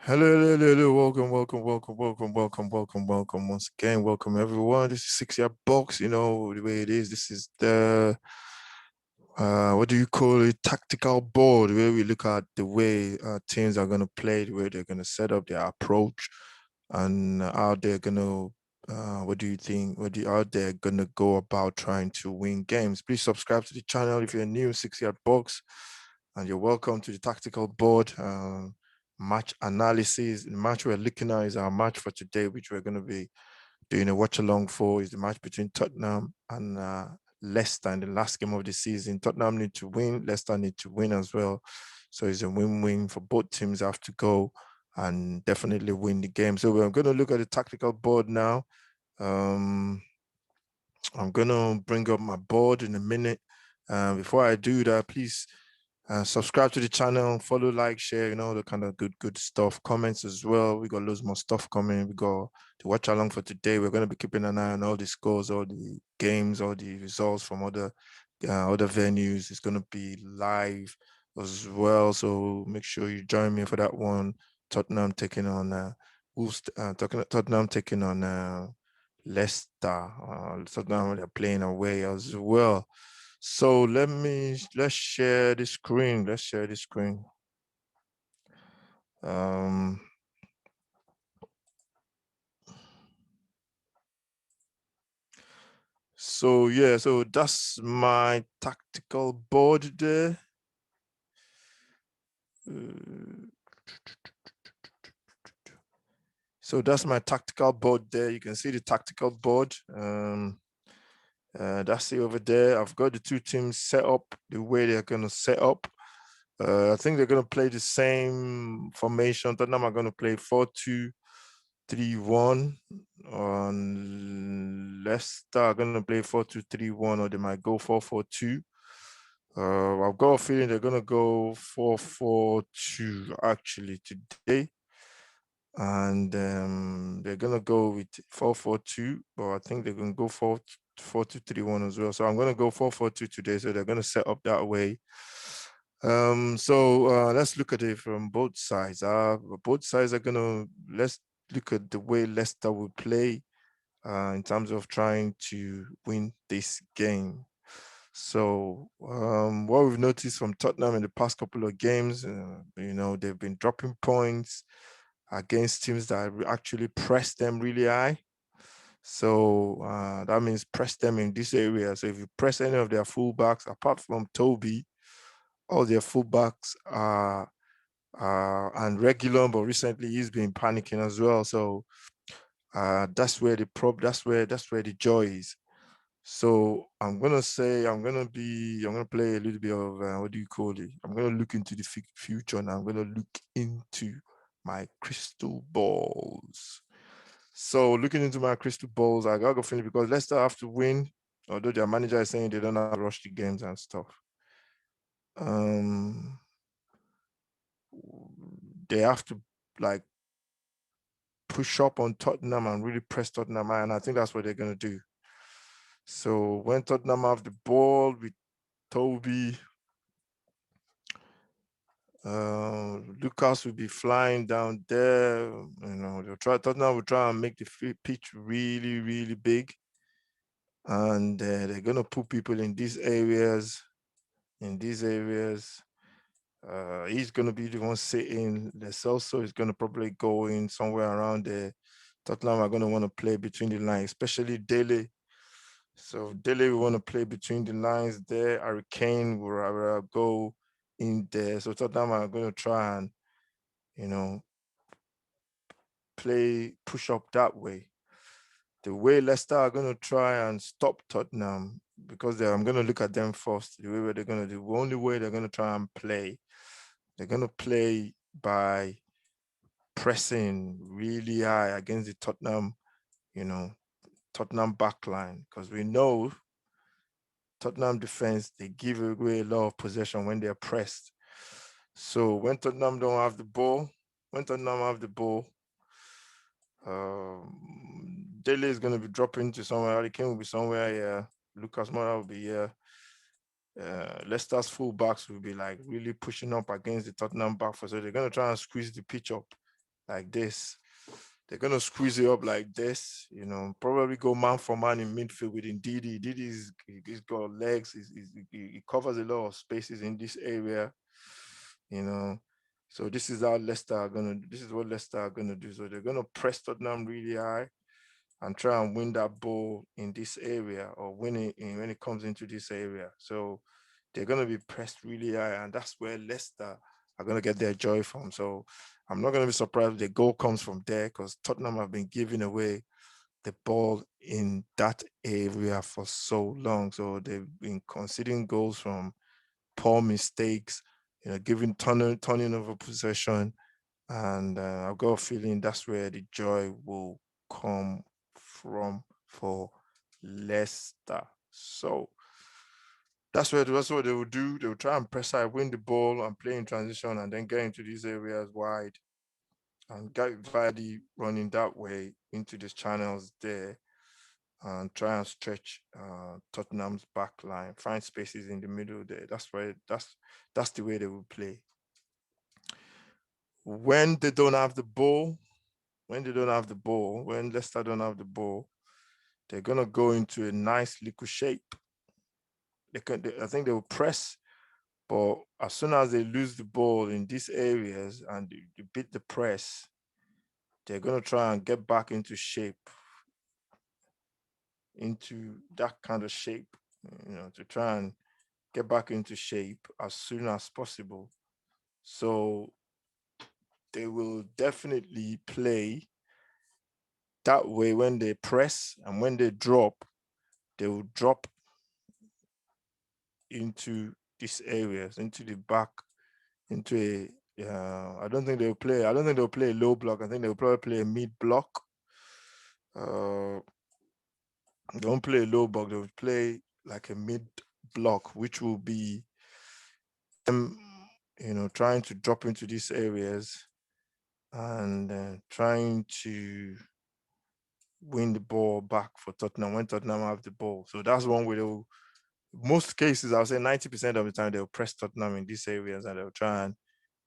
Hello, hello, hello, hello. Welcome once again. Welcome everyone. This is 6 Yard Box. You know the way it is. This is the what do you call it? Tactical board where we look at the way teams are gonna play, the way they're gonna set up their approach, and how they're gonna what do you think? How they're gonna go about trying to win games? Please subscribe to the channel if you're new. 6 Yard Box, and you're welcome to the tactical board. Match analysis. The match we're looking at is our match for today, which we're going to be doing a watch along for. Is the match between Tottenham and Leicester in the last game of the season. Tottenham need to win, Leicester need to win as well. So it's a win-win for both teams. Have to go and definitely win the game. So we're going to look at the tactical board now. Um, I'm going to bring up my board in a minute. Before I do that, please subscribe to the channel, follow, like, share, the kind of good stuff. Comments as well. We got loads more stuff coming. We got to watch along for today. We're going to be keeping an eye on all the scores, all the games, all the results from other venues. It's going to be live as well. So make sure you join me for that one. Tottenham taking on Tottenham taking on Leicester. Tottenham they're playing away as well. So let's share the screen. Let's share the screen. Um, so yeah, so that's my tactical board there. So that's my tactical board there. You can see the tactical board. That's it over there. I've got the two teams set up the way they're gonna set up. I think they're gonna play the same formation. Tottenham are gonna play 4-2-3-1. On Leicester are gonna play 4-2-3-1, or they might go 4-4-2. I've got a feeling they're gonna go 4-4-2 actually today, and they're gonna go with 4-4-2, but I think they're gonna go 4-2-3-1 as well. So I'm gonna go 4-4-2 today. So they're gonna set up that way. So let's look at it from both sides. Both sides are gonna let's look at the way Leicester will play in terms of trying to win this game. So what we've noticed from Tottenham in the past couple of games, they've been dropping points against teams that actually press them really high. So that means press them in this area. So if you press any of their fullbacks, apart from Toby, all their fullbacks are and regular, but recently he's been panicking as well. So that's where the joy is. So I'm gonna play a little bit of what do you call it? I'm gonna look into the future, and I'm gonna look into my crystal balls. So looking into my crystal balls, I got a feeling because Leicester have to win, although their manager is saying they don't have to rush the games and stuff. Um, they have to like push up on Tottenham and really press Tottenham, and I think that's what they're gonna do. So when Tottenham have the ball with Toby, Lucas will be flying down there. Tottenham will try and make the pitch really, really big, and they're gonna put people in these areas. In these areas, he's gonna be the one sitting. There's also is gonna probably go in somewhere around there. Tottenham are gonna want to play between the lines, especially Dele. So Dele will want to play between the lines there. Hurricane will go in there. So Tottenham are going to try and, you know, push up that way. The way Leicester are going to try and stop Tottenham, because I'm going to look at them first, the way where they're going to do, the only way they're going to try and play, they're going to play by pressing really high against the Tottenham backline, because we know Tottenham defense, they give away a lot of possession when they're pressed. So when Tottenham don't have the ball, Dele is going to be dropping to somewhere. Harry Kane will be somewhere here. Lucas Moura will be here. Leicester's fullbacks will be like really pushing up against the Tottenham back four. So they're going to try and squeeze the pitch up like this. They're gonna squeeze it up like this, probably go man for man in midfield with Ndidi. He's got legs, he covers a lot of spaces in this area, you know. So this is what Leicester are gonna do. So they're gonna press Tottenham really high and try and win that ball in this area or win it when it comes into this area. So they're going to be pressed really high, and that's where Leicester are going to get their joy from. So I'm not going to be surprised if the goal comes from there because Tottenham have been giving away the ball in that area for so long. So they've been conceding goals from poor mistakes, giving turning over possession, and I've got a feeling that's where the joy will come from for Leicester. So that's what they will do. They will try and press high, win the ball, and play in transition, and then get into these areas wide and get Vardy running that way into these channels there and try and stretch Tottenham's back line, find spaces in the middle there. That's the way they will play. When they don't have the ball, when Leicester don't have the ball, they're gonna go into a nice liquid shape. I think they will press, but as soon as they lose the ball in these areas and you beat the press, they're gonna try and get back into shape, into that kind of shape, to try and get back into shape as soon as possible. So they will definitely play that way when they press, and when they drop, they will drop into these areas, into the back, into a. I don't think they'll play. I don't think they'll play a low block. I think they'll probably play a mid block. Uh, they won't play a low block. They'll play like a mid block, which will be them, trying to drop into these areas and trying to win the ball back for Tottenham when Tottenham have the ball. So that's one way they'll. Most cases, I'll say 90% of the time, they'll press Tottenham in these areas and they'll try and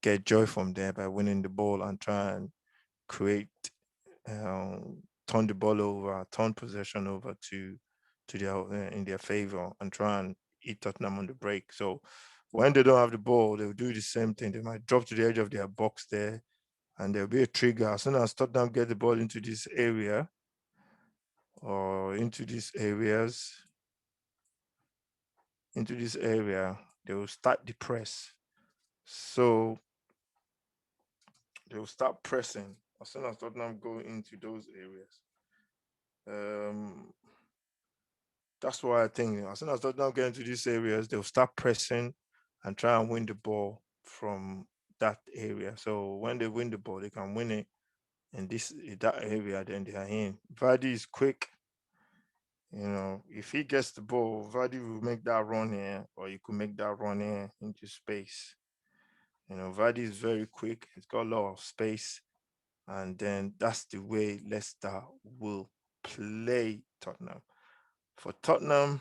get joy from there by winning the ball and try and create, turn the ball over, turn possession over to their in their favor and try and eat Tottenham on the break. So when they don't have the ball, they'll do the same thing. They might drop to the edge of their box there, and there'll be a trigger. As soon as Tottenham get the ball into this area or into this area, they will start the press. So they will start pressing as soon as Tottenham go into those areas. Um, that's why I think as soon as Tottenham get into these areas, they'll start pressing and try and win the ball from that area. So when they win the ball, they can win it in that area. Then they are in. Vardy is quick. If he gets the ball, Vardy will make that run here, or you could make that run here into space. Vardy is very quick. He's got a lot of space, and then that's the way Leicester will play Tottenham. For Tottenham,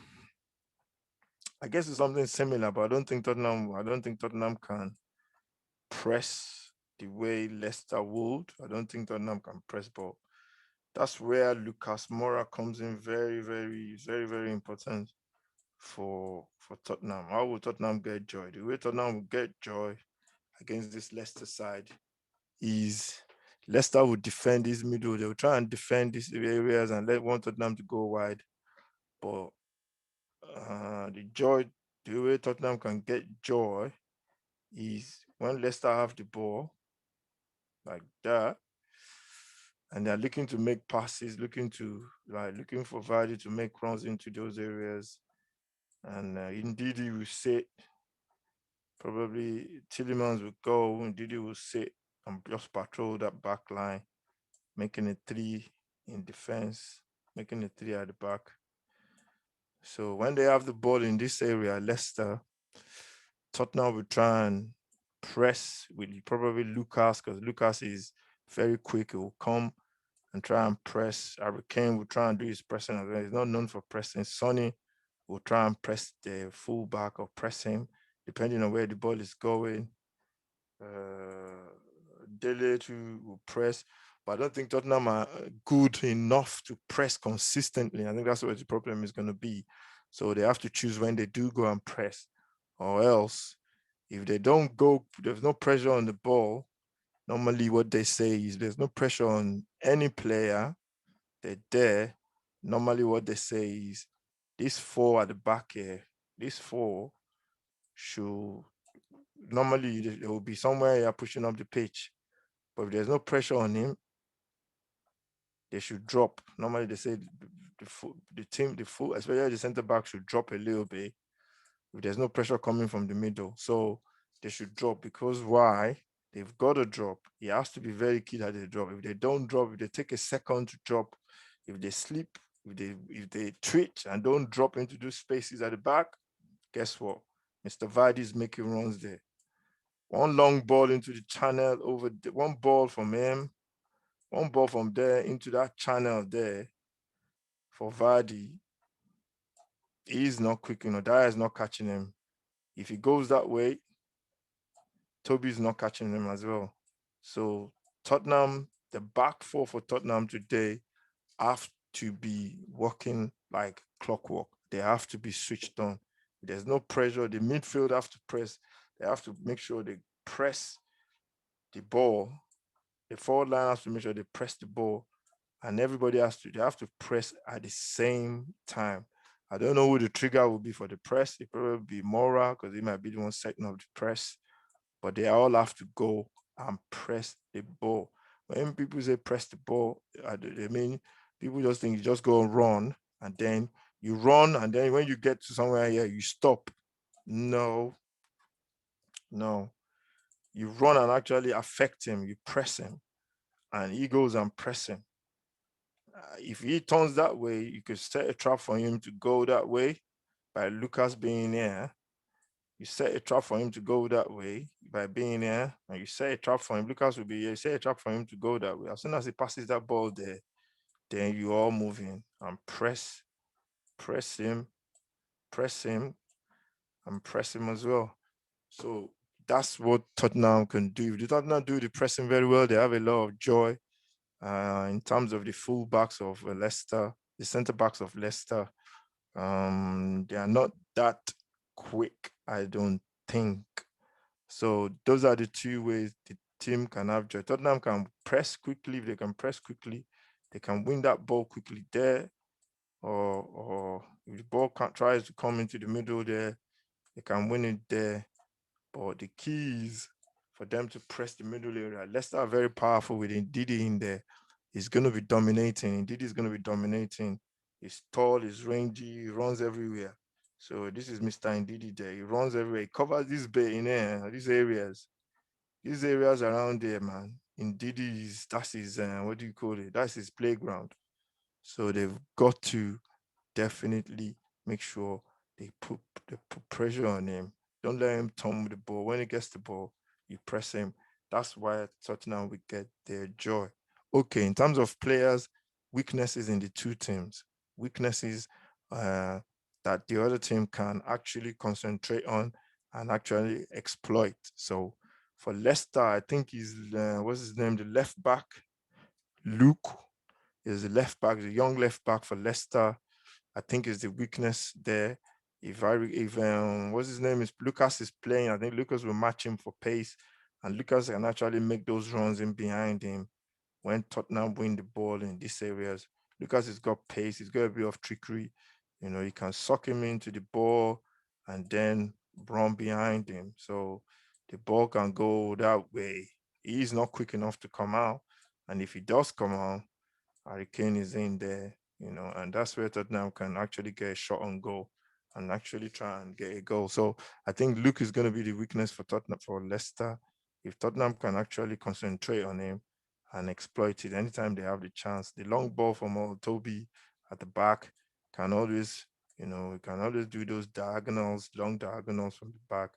I guess it's something similar, but I don't think Tottenham can press the way Leicester would. I don't think Tottenham can press, but that's where Lucas Moura comes in very, very, very, very important for Tottenham. How will Tottenham get joy? The way Tottenham will get joy against this Leicester side is Leicester will defend this middle. They will try and defend these areas and want Tottenham to go wide. But the way Tottenham can get joy is when Leicester have the ball like that, and they're looking to make passes, looking for Vardy to make runs into those areas, and indeed he will sit. Probably Tillemans will go, indeed he will sit and just patrol that back line, making a three in defense, making a three at the back. So when they have the ball in this area, Leicester, Tottenham will try and press with probably Lucas because Lucas is very quick. He will come and try and press. Harry Kane will try and do his pressing as well. He's not known for pressing. Sonny will try and press the fullback or press him, depending on where the ball is going. Uh, Dele to will press, but I don't think Tottenham are good enough to press consistently. I think that's what the problem is going to be. So they have to choose when they do go and press, or else if they don't go, there's no pressure on the ball. Normally, what they say is there's no pressure on any player. They're there. Normally, what they say is these four at the back here, these four should normally there will be somewhere here pushing up the pitch. But if there's no pressure on him, they should drop. Normally, they say the team, the full, especially the center back, should drop a little bit if there's no pressure coming from the middle. So they should drop because why? They've got to drop. It has to be very key that they drop. If they don't drop, if they take a second to drop, if they sleep, if they twitch and don't drop into those spaces at the back, guess what? Mr. Vardy is making runs there. One long ball into the channel one ball from him, one ball from there into that channel there for Vardy. He's not quick enough. Dyer is not catching him. If he goes that way, Toby's not catching him as well. So Tottenham, the back four for Tottenham today have to be working like clockwork. They have to be switched on. There's no pressure. The midfield have to press. They have to make sure they press the ball. The forward line has to make sure they press the ball, and everybody they have to press at the same time. I don't know who the trigger will be for the press. It probably be Mora because he might be the one setting up the press, but they all have to go and press the ball. When people say press the ball, I mean people just think you just go and run, and then you run, and then when you get to somewhere here, you stop. No, no. You run and actually affect him. You press him, and he goes and press him. If he turns that way, you could set a trap for him to go that way by Lucas being here. You set a trap for him to go that way by being here, and you set a trap for him. Lucas will be here. You set a trap for him to go that way. As soon as he passes that ball there, then you all move in and press him, press him, and press him as well. So that's what Tottenham can do. If the Tottenham do the pressing very well, they have a lot of joy. In terms of the full backs of Leicester, the centre backs of Leicester, they are not that quick, I don't think. So those are the two ways the team can have joy. Tottenham can press quickly. If they can press quickly, they can win that ball quickly there. Or if the ball tries to come into the middle there, they can win it there. But the keys for them to press the middle area, Leicester are very powerful with Ndidi in there. He's going to be dominating. Ndidi is going to be dominating. He's tall, he's rangy, he runs everywhere. So this is Mr. Ndidi there. He runs everywhere. He covers this bay in there, these areas around there, man. Ndidi that's his, what do you call it? That's his playground. So they've got to definitely make sure they put pressure on him. Don't let him tumble the ball. When he gets the ball, you press him. That's why Tottenham will get their joy. Okay, in terms of players, weaknesses in the two teams, weaknesses that the other team can actually concentrate on and actually exploit. So for Leicester, I think he's what's his name, the left back, Luke is the left back, the young left back for Leicester. I think is the weakness there. If what's his name is Lucas is playing, I think Lucas will match him for pace, and Lucas can actually make those runs in behind him when Tottenham win the ball in these areas. Lucas has got pace, he's got a bit of trickery. You know, he can suck him into the ball and then run behind him. So the ball can go that way. He's not quick enough to come out. And if he does come out, Harry Kane is in there, and that's where Tottenham can actually get a shot on goal and actually try and get a goal. So I think Luke is going to be the weakness for Tottenham for Leicester. If Tottenham can actually concentrate on him and exploit it anytime they have the chance, the long ball from Toby at the back can always, we can always do those diagonals, long diagonals from the back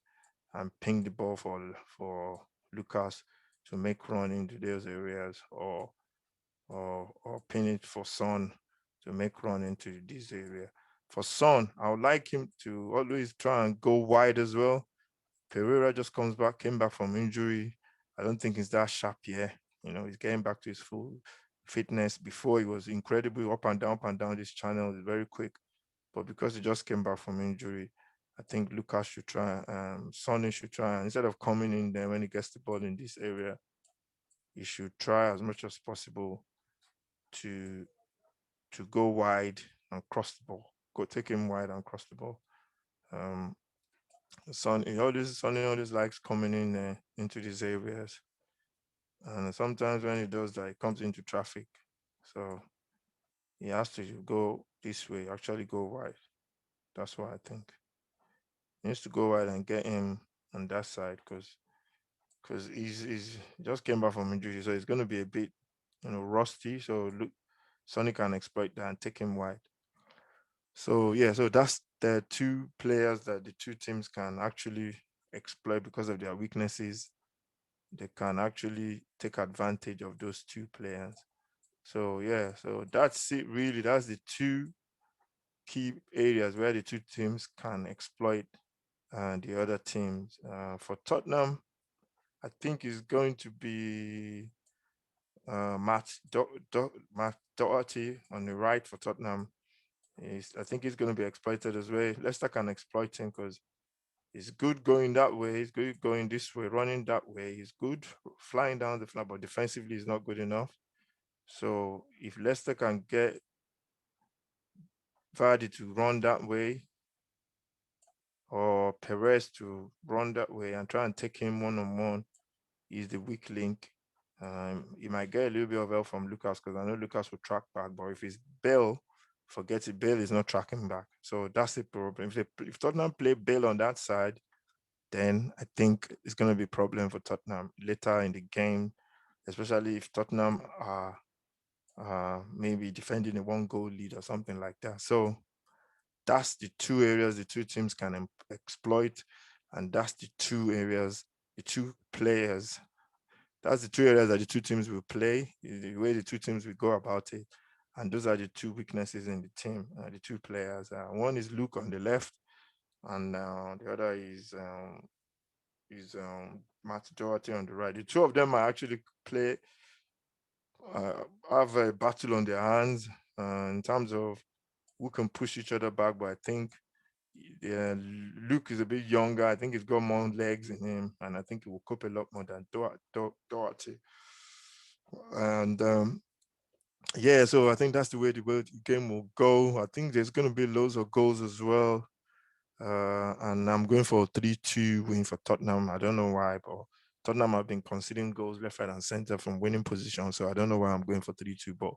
and ping the ball for Lucas to make run into those areas or pin it for Son to make run into this area. For Son, I would like him to always try and go wide as well. Pereira just came back from injury. I don't think he's that sharp yet. He's getting back to his full fitness. Before he was incredibly up and down this channel. He's very quick. But because he just came back from injury, I think Lucas should try, Sonny should try, instead of coming in there when he gets the ball in this area, he should try as much as possible to go wide and cross the ball. Go take him wide and cross the ball. Um, Sonny always likes coming in into these areas, and sometimes when he does that, he comes into traffic. So he has to go this way, actually go wide. That's what I think. He needs to go wide and get him on that side because he's just came back from injury, so he's going to be a bit rusty. So look, Sonny can exploit that and take him wide. So yeah, so that's the two players that the two teams can actually exploit because of their weaknesses. They can actually take advantage of those two players. So yeah, so that's it really. That's the two key areas where the two teams can exploit the other teams. For Tottenham, I think is going to be Matt Doherty on the right for Tottenham. I think he's going to be exploited as well. Leicester can exploit him because he's good going that way. He's good going this way, running that way. He's good flying down the flank, but defensively he's not good enough. So if Leicester can get Vardy to run that way or Perez to run that way and try and take him one on one, he's the weak link. He might get a little bit of help from Lucas because I know Lucas will track back, but if it's Bale, forget it. Bale is not tracking back, so that's the problem. If Tottenham play Bale on that side, then I think it's going to be a problem for Tottenham later in the game, especially if Tottenham are maybe defending a one goal lead or something like that. So that's the two areas the two teams can exploit, and that's the two areas, the two players. That's the two areas that the two teams will play, the way the two teams will go about it. And those are the two weaknesses in the team, the two players. One is Luke on the left, and the other is Matt Doherty on the right. The two of them are actually uh, have a battle on their hands in terms of who can push each other back. But I think yeah, Luke is a bit younger. I think he's got more legs in him, and I think he will cope a lot more than Doherty. And yeah, so I think that's the way the game will go. I think there's going to be loads of goals as well. And I'm going for a 3-2 win for Tottenham. I don't know why, but Tottenham have been conceding goals left, right, and center from winning position. So I don't know why I'm going for 3-2, but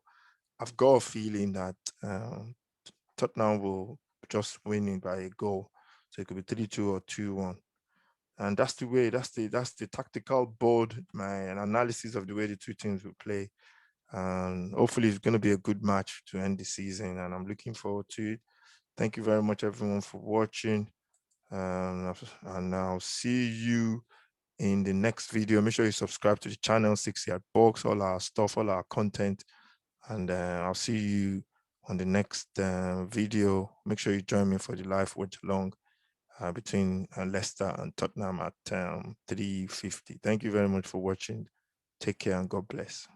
I've got a feeling that Tottenham will just win it by a goal. So it could be 3-2 or 2-1. And that's the way, that's the tactical board, my analysis of the way the two teams will play. And hopefully it's going to be a good match to end the season. And I'm looking forward to it. Thank you very much, everyone, for watching. And I'll see you in the next video. Make sure you subscribe to the channel, 6 Yard Box, all our stuff, all our content. And I'll see you on the next video. Make sure you join me for the live watch along between Leicester and Tottenham at 3:50. Thank you very much for watching. Take care and God bless.